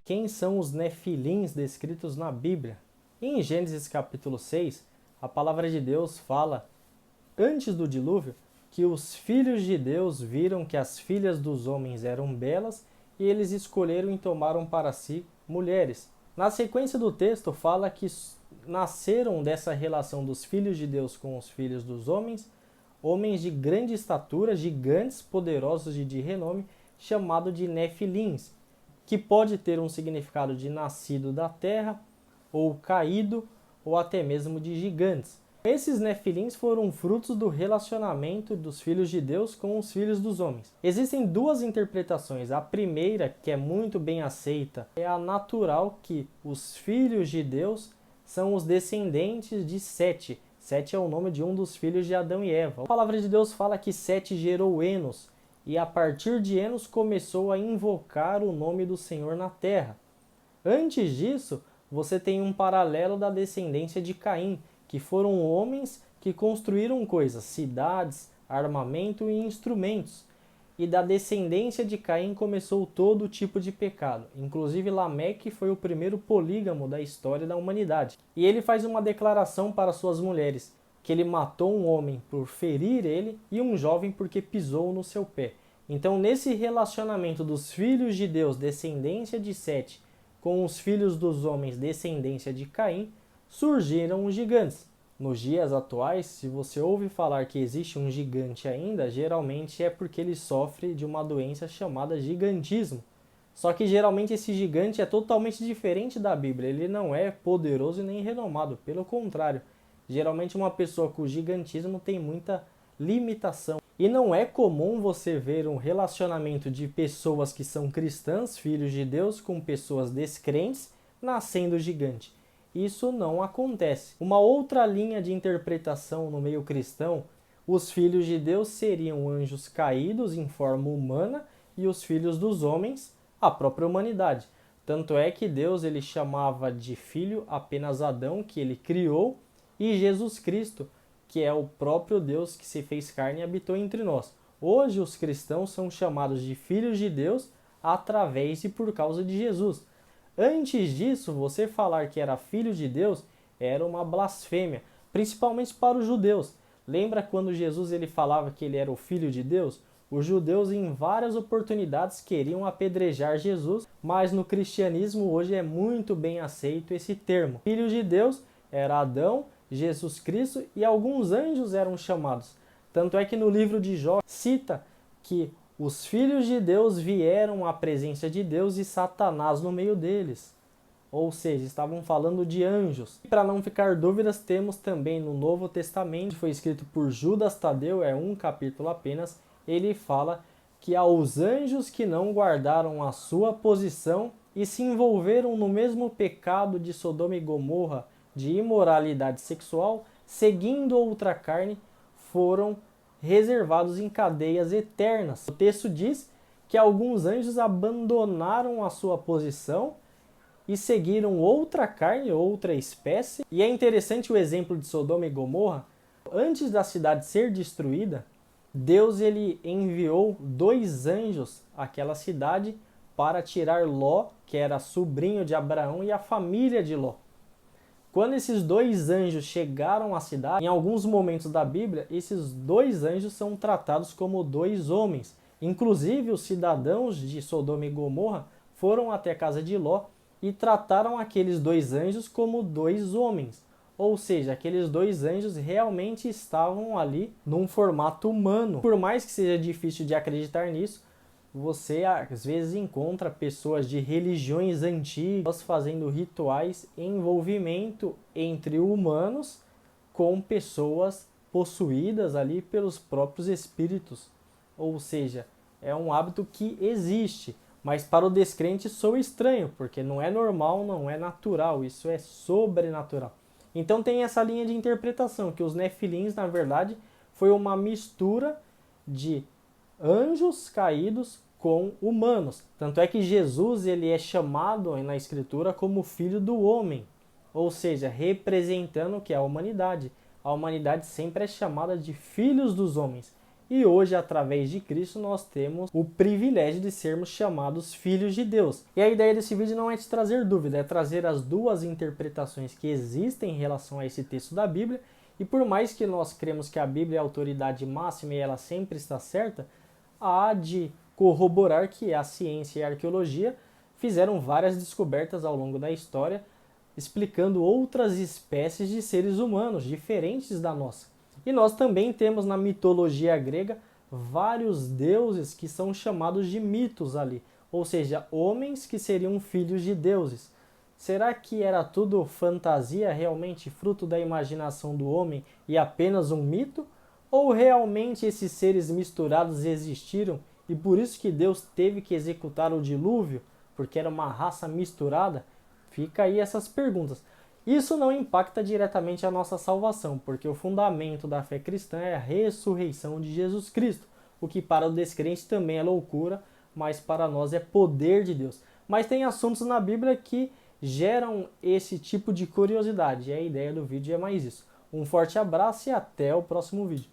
Quem são os nefilins descritos na Bíblia? Em Gênesis capítulo 6, a palavra de Deus fala, antes do dilúvio, que os filhos de Deus viram que as filhas dos homens eram belas e eles escolheram e tomaram para si mulheres. Na sequência do texto fala que nasceram dessa relação dos filhos de Deus com os filhos dos homens, homens de grande estatura, gigantes, poderosos e de renome, chamado de nefilins, que pode ter um significado de nascido da terra, ou caído, ou até mesmo de gigantes. Esses nefilins foram frutos do relacionamento dos filhos de Deus com os filhos dos homens. Existem duas interpretações. A primeira, que é muito bem aceita, é a natural, que os filhos de Deus são os descendentes de Sete. Sete é o nome de um dos filhos de Adão e Eva. A palavra de Deus fala que Sete gerou Enos, e a partir de Enos começou a invocar o nome do Senhor na terra. Antes disso, você tem um paralelo da descendência de Caim, que foram homens que construíram coisas, cidades, armamento e instrumentos. E da descendência de Caim começou todo tipo de pecado. Inclusive Lameque foi o primeiro polígamo da história da humanidade. E ele faz uma declaração para suas mulheres, que ele matou um homem por ferir ele e um jovem porque pisou no seu pé. Então, nesse relacionamento dos filhos de Deus, descendência de Sete, com os filhos dos homens, descendência de Caim, surgiram os gigantes. Nos dias atuais, se você ouve falar que existe um gigante ainda, geralmente é porque ele sofre de uma doença chamada gigantismo. Só que geralmente esse gigante é totalmente diferente da Bíblia, ele não é poderoso nem renomado, pelo contrário. Geralmente uma pessoa com gigantismo tem muita limitação. E não é comum você ver um relacionamento de pessoas que são cristãs, filhos de Deus, com pessoas descrentes, nascendo gigante. Isso não acontece. Uma outra linha de interpretação no meio cristão, os filhos de Deus seriam anjos caídos em forma humana e os filhos dos homens, a própria humanidade. Tanto é que Deus ele chamava de filho apenas Adão, que ele criou, e Jesus Cristo, que é o próprio Deus que se fez carne e habitou entre nós. Hoje os cristãos são chamados de filhos de Deus através e por causa de Jesus. Antes disso, você falar que era filho de Deus era uma blasfêmia, principalmente para os judeus. Lembra quando Jesus ele falava que ele era o filho de Deus? Os judeus em várias oportunidades queriam apedrejar Jesus, mas no cristianismo hoje é muito bem aceito esse termo. Filho de Deus era Adão, Jesus Cristo e alguns anjos eram chamados. Tanto é que no livro de Jó cita que os filhos de Deus vieram à presença de Deus e Satanás no meio deles. Ou seja, estavam falando de anjos. E para não ficar dúvidas, temos também no Novo Testamento, que foi escrito por Judas Tadeu, é um capítulo apenas, ele fala que aos anjos que não guardaram a sua posição e se envolveram no mesmo pecado de Sodoma e Gomorra, de imoralidade sexual, seguindo outra carne, foram reservados em cadeias eternas. O texto diz que alguns anjos abandonaram a sua posição e seguiram outra carne, outra espécie. E é interessante o exemplo de Sodoma e Gomorra. Antes da cidade ser destruída, Deus ele enviou 2 anjos àquela cidade para tirar Ló, que era sobrinho de Abraão, e a família de Ló. Quando esses 2 anjos chegaram à cidade, em alguns momentos da Bíblia, esses 2 anjos são tratados como 2 homens. Inclusive, os cidadãos de Sodoma e Gomorra foram até a casa de Ló e trataram aqueles 2 anjos como 2 homens. Ou seja, aqueles 2 anjos realmente estavam ali num formato humano. Por mais que seja difícil de acreditar nisso, você às vezes encontra pessoas de religiões antigas fazendo rituais em envolvimento entre humanos com pessoas possuídas ali pelos próprios espíritos. Ou seja, é um hábito que existe, mas para o descrente soa estranho, porque não é normal, não é natural, isso é sobrenatural. Então tem essa linha de interpretação, que os nefilins, na verdade, foi uma mistura de anjos caídos com humanos. Tanto é que Jesus ele é chamado na Escritura como filho do homem, ou seja, representando o que é a humanidade. A humanidade sempre é chamada de filhos dos homens. E hoje, através de Cristo, nós temos o privilégio de sermos chamados filhos de Deus. E a ideia desse vídeo não é te trazer dúvida, é trazer as duas interpretações que existem em relação a esse texto da Bíblia. E por mais que nós cremos que a Bíblia é a autoridade máxima e ela sempre está certa, há de corroborar que a ciência e a arqueologia fizeram várias descobertas ao longo da história, explicando outras espécies de seres humanos diferentes da nossa. E nós também temos na mitologia grega vários deuses que são chamados de mitos ali, ou seja, homens que seriam filhos de deuses. Será que era tudo fantasia, realmente fruto da imaginação do homem e apenas um mito? Ou realmente esses seres misturados existiram e por isso que Deus teve que executar o dilúvio, porque era uma raça misturada? Fica aí essas perguntas. Isso não impacta diretamente a nossa salvação, porque o fundamento da fé cristã é a ressurreição de Jesus Cristo, o que para o descrente também é loucura, mas para nós é poder de Deus. Mas tem assuntos na Bíblia que geram esse tipo de curiosidade, e a ideia do vídeo é mais isso. Um forte abraço e até o próximo vídeo.